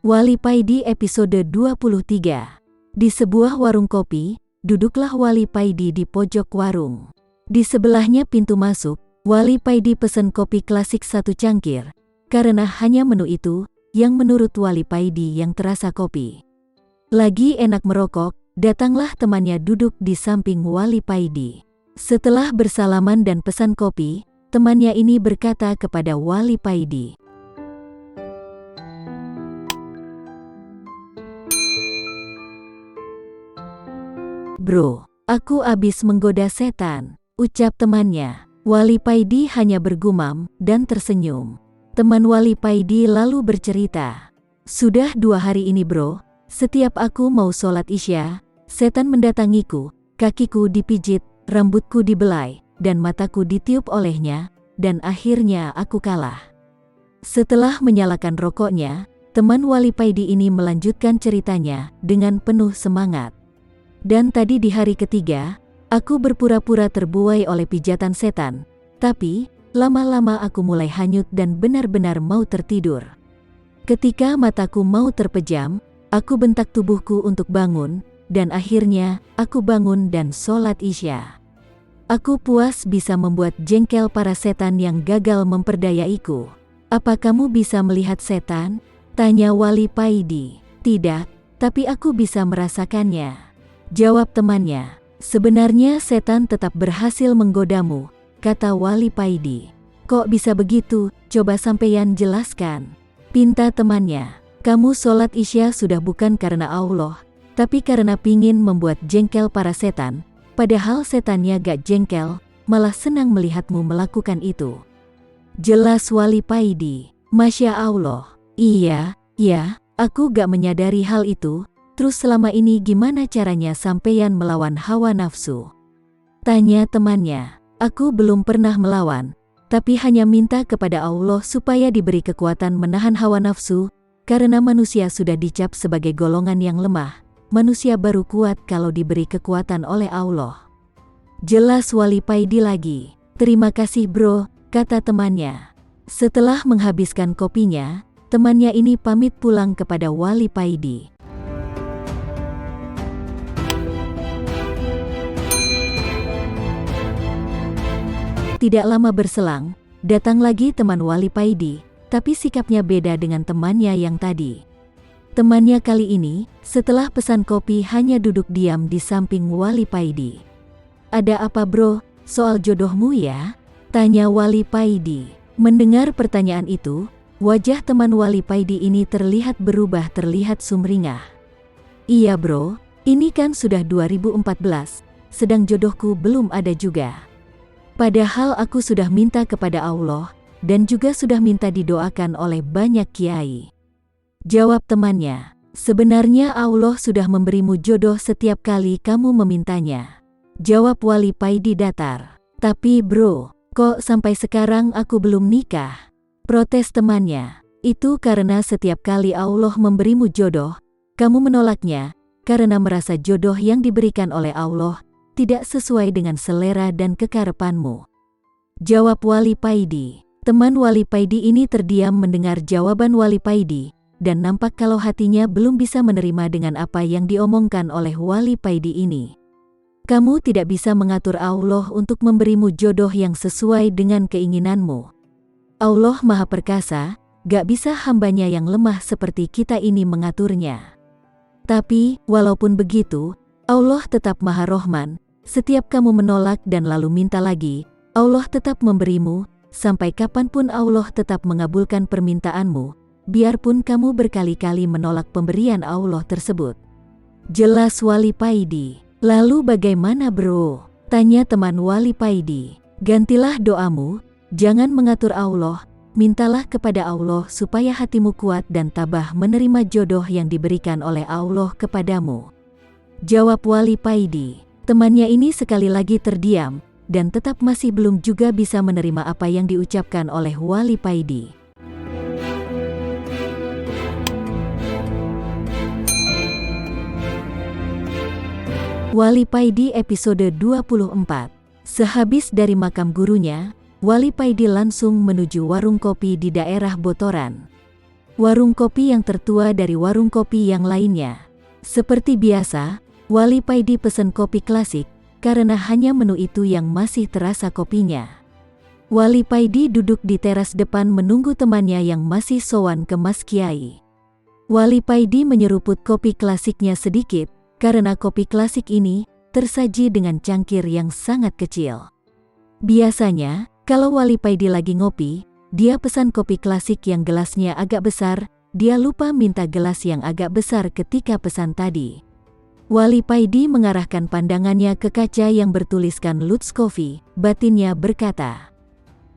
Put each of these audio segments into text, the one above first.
Wali Paidi episode 23. Di sebuah warung kopi, duduklah Wali Paidi di pojok warung. Di sebelahnya pintu masuk, Wali Paidi pesen kopi klasik 1 cangkir, karena hanya menu itu yang menurut Wali Paidi yang terasa kopi. Lagi enak merokok, datanglah temannya duduk di samping Wali Paidi. Setelah bersalaman dan pesan kopi, temannya ini berkata kepada Wali Paidi, "Bro, aku abis menggoda setan," ucap temannya. Wali Paidi hanya bergumam dan tersenyum. Teman Wali Paidi lalu bercerita, "Sudah 2 hari ini bro, setiap aku mau sholat isya, setan mendatangiku, kakiku dipijit, rambutku dibelai, dan mataku ditiup olehnya, dan akhirnya aku kalah." Setelah menyalakan rokoknya, teman Wali Paidi ini melanjutkan ceritanya dengan penuh semangat. "Dan tadi di hari ketiga, aku berpura-pura terbuai oleh pijatan setan, tapi lama-lama aku mulai hanyut dan benar-benar mau tertidur. Ketika mataku mau terpejam, aku bentak tubuhku untuk bangun, dan akhirnya aku bangun dan sholat isya. Aku puas bisa membuat jengkel para setan yang gagal memperdayaiku." "Apa kamu bisa melihat setan?" tanya Wali Paidi. "Tidak, tapi aku bisa merasakannya," jawab temannya. "Sebenarnya setan tetap berhasil menggodamu," kata Wali Paidi. "Kok bisa begitu? Coba sampeyan jelaskan," pinta temannya. "Kamu sholat isya sudah bukan karena Allah, tapi karena pingin membuat jengkel para setan, padahal setannya gak jengkel, malah senang melihatmu melakukan itu," jelas Wali Paidi. "Masya Allah, iya, aku gak menyadari hal itu. Terus selama ini gimana caranya sampeyan melawan hawa nafsu?" tanya temannya. "Aku belum pernah melawan, tapi hanya minta kepada Allah supaya diberi kekuatan menahan hawa nafsu, karena manusia sudah dicap sebagai golongan yang lemah. Manusia baru kuat kalau diberi kekuatan oleh Allah," jelas Wali Paidi lagi. "Terima kasih bro," kata temannya. Setelah menghabiskan kopinya, temannya ini pamit pulang kepada Wali Paidi. Tidak lama berselang, datang lagi teman Wali Paidi, tapi sikapnya beda dengan temannya yang tadi. Temannya kali ini, setelah pesan kopi hanya duduk diam di samping Wali Paidi. "Ada apa bro, soal jodohmu ya?" tanya Wali Paidi. Mendengar pertanyaan itu, wajah teman Wali Paidi ini terlihat berubah, terlihat sumringah. "Iya bro, ini kan sudah 2014, sedang jodohku belum ada juga. Padahal aku sudah minta kepada Allah, dan juga sudah minta didoakan oleh banyak kiai," jawab temannya. "Sebenarnya Allah sudah memberimu jodoh setiap kali kamu memintanya," jawab Wali Paidi datar. "Tapi bro, kok sampai sekarang aku belum nikah?" protes temannya. "Itu karena setiap kali Allah memberimu jodoh, kamu menolaknya, karena merasa jodoh yang diberikan oleh Allah tidak sesuai dengan selera dan kekarepanmu," jawab Wali Paidi. Teman Wali Paidi ini terdiam mendengar jawaban Wali Paidi, dan nampak kalau hatinya belum bisa menerima dengan apa yang diomongkan oleh Wali Paidi ini. "Kamu tidak bisa mengatur Allah untuk memberimu jodoh yang sesuai dengan keinginanmu. Allah Maha Perkasa, gak bisa hambanya yang lemah seperti kita ini mengaturnya. Tapi, walaupun begitu, Allah tetap Maha Rohman. Setiap kamu menolak dan lalu minta lagi, Allah tetap memberimu, sampai kapanpun Allah tetap mengabulkan permintaanmu, biarpun kamu berkali-kali menolak pemberian Allah tersebut," jelas Wali Paidi. "Lalu bagaimana bro?" tanya teman Wali Paidi. "Gantilah doamu, jangan mengatur Allah, mintalah kepada Allah supaya hatimu kuat dan tabah menerima jodoh yang diberikan oleh Allah kepadamu," jawab Wali Paidi. Temannya ini sekali lagi terdiam, dan tetap masih belum juga bisa menerima apa yang diucapkan oleh Wali Paidi. Wali Paidi episode 24. Sehabis dari makam gurunya, Wali Paidi langsung menuju warung kopi di daerah Botoran. warung kopi yang tertua dari warung kopi yang lainnya. Seperti biasa, Wali Paidi pesan kopi klasik, karena hanya menu itu yang masih terasa kopinya. Wali Paidi duduk di teras depan menunggu temannya yang masih sowan ke Mas Kiai. Wali Paidi menyeruput kopi klasiknya sedikit, karena kopi klasik ini tersaji dengan cangkir yang sangat kecil. Biasanya, kalau Wali Paidi lagi ngopi, dia pesan kopi klasik yang gelasnya agak besar, dia lupa minta gelas yang agak besar ketika pesan tadi. Wali Paidi mengarahkan pandangannya ke kaca yang bertuliskan Lutz Coffee, batinnya berkata,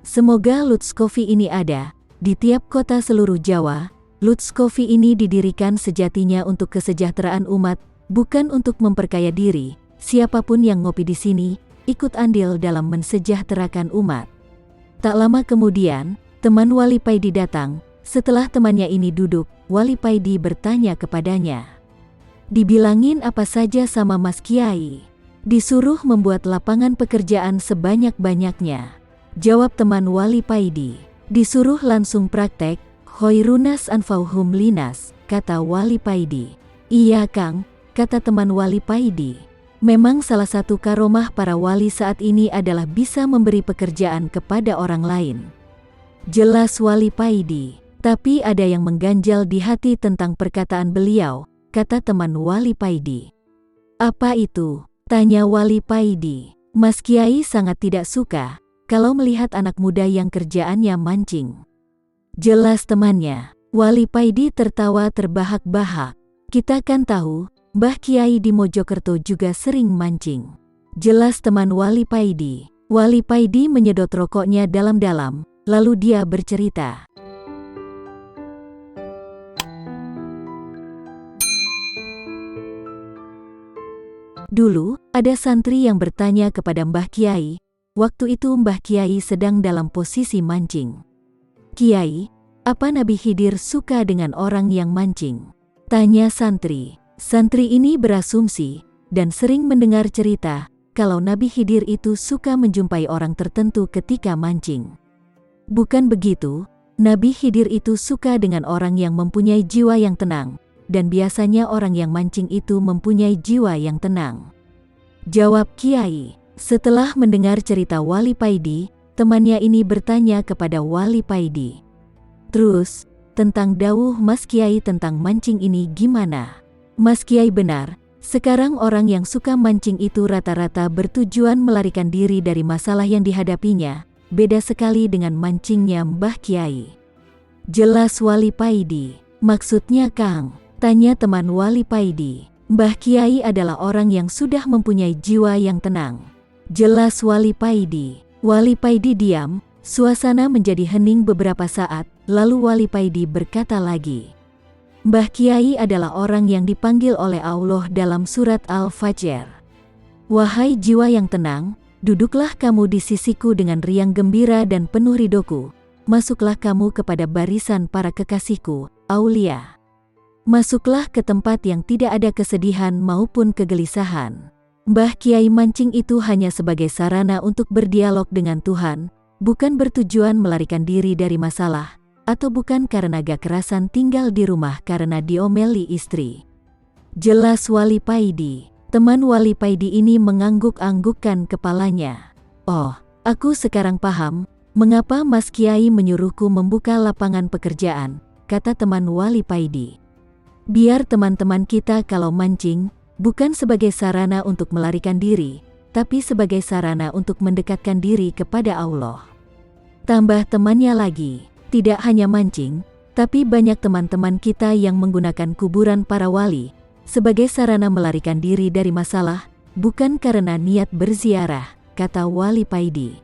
"Semoga Lutz Coffee ini ada di tiap kota seluruh Jawa. Lutz Coffee ini didirikan sejatinya untuk kesejahteraan umat, bukan untuk memperkaya diri. Siapapun yang ngopi di sini, ikut andil dalam mensejahterakan umat." Tak lama kemudian, teman Wali Paidi datang. Setelah temannya ini duduk, Wali Paidi bertanya kepadanya, "Dibilangin apa saja sama Mas Kiai?" "Disuruh membuat lapangan pekerjaan sebanyak-banyaknya," jawab teman Wali Paidi. "Disuruh langsung praktek, khairunas anfauhum linas," kata Wali Paidi. "Iya Kang," kata teman Wali Paidi. Memang salah satu karomah para wali saat ini adalah bisa memberi pekerjaan kepada orang lain. Jelas Wali Paidi, tapi ada yang mengganjal di hati tentang perkataan beliau, kata teman Wali Paidi. "Apa itu?" tanya Wali Paidi. "Mas Kiai sangat tidak suka kalau melihat anak muda yang kerjaannya mancing," jelas temannya. Wali Paidi tertawa terbahak-bahak. "Kita kan tahu, Mbah Kiai di Mojokerto juga sering mancing," jelas teman Wali Paidi. Wali Paidi menyedot rokoknya dalam-dalam, lalu dia bercerita. Dulu, ada santri yang bertanya kepada Mbah Kiai. Waktu itu Mbah Kiai sedang dalam posisi mancing. "Kiai, apa Nabi Khidir suka dengan orang yang mancing?" tanya santri. Santri ini berasumsi, dan sering mendengar cerita, kalau Nabi Khidir itu suka menjumpai orang tertentu ketika mancing. Bukan begitu, Nabi Khidir itu suka dengan orang yang mempunyai jiwa yang tenang, dan biasanya orang yang mancing itu mempunyai jiwa yang tenang, jawab Kiai. Setelah mendengar cerita Wali Paidi, temannya ini bertanya kepada Wali Paidi, "Terus, tentang dawuh Mas Kiai tentang mancing ini gimana?" "Mas Kiai benar, sekarang orang yang suka mancing itu rata-rata bertujuan melarikan diri dari masalah yang dihadapinya, beda sekali dengan mancingnya Mbah Kiai," jelas Wali Paidi. "Maksudnya Kang?" tanya teman Wali Paidi. "Mbah Kiai adalah orang yang sudah mempunyai jiwa yang tenang," jelas Wali Paidi. Wali Paidi diam, suasana menjadi hening beberapa saat, lalu Wali Paidi berkata lagi, "Mbah Kiai adalah orang yang dipanggil oleh Allah dalam surat Al-Fajr. Wahai jiwa yang tenang, duduklah kamu di sisiku dengan riang gembira dan penuh ridoku. Masuklah kamu kepada barisan para kekasihku, aulia. Masuklah ke tempat yang tidak ada kesedihan maupun kegelisahan." Mbah Kiai mancing itu hanya sebagai sarana untuk berdialog dengan Tuhan, bukan bertujuan melarikan diri dari masalah, atau bukan karena gak kerasan tinggal di rumah karena diomeli istri, jelas Wali Paidi. Teman Wali Paidi ini mengangguk-anggukkan kepalanya. "Oh, aku sekarang paham, mengapa Mas Kiai menyuruhku membuka lapangan pekerjaan," kata teman Wali Paidi. "Biar teman-teman kita kalau mancing, bukan sebagai sarana untuk melarikan diri, tapi sebagai sarana untuk mendekatkan diri kepada Allah." Tambah temannya lagi, "Tidak hanya mancing, tapi banyak teman-teman kita yang menggunakan kuburan para wali sebagai sarana melarikan diri dari masalah, bukan karena niat berziarah," kata Wali Paidi.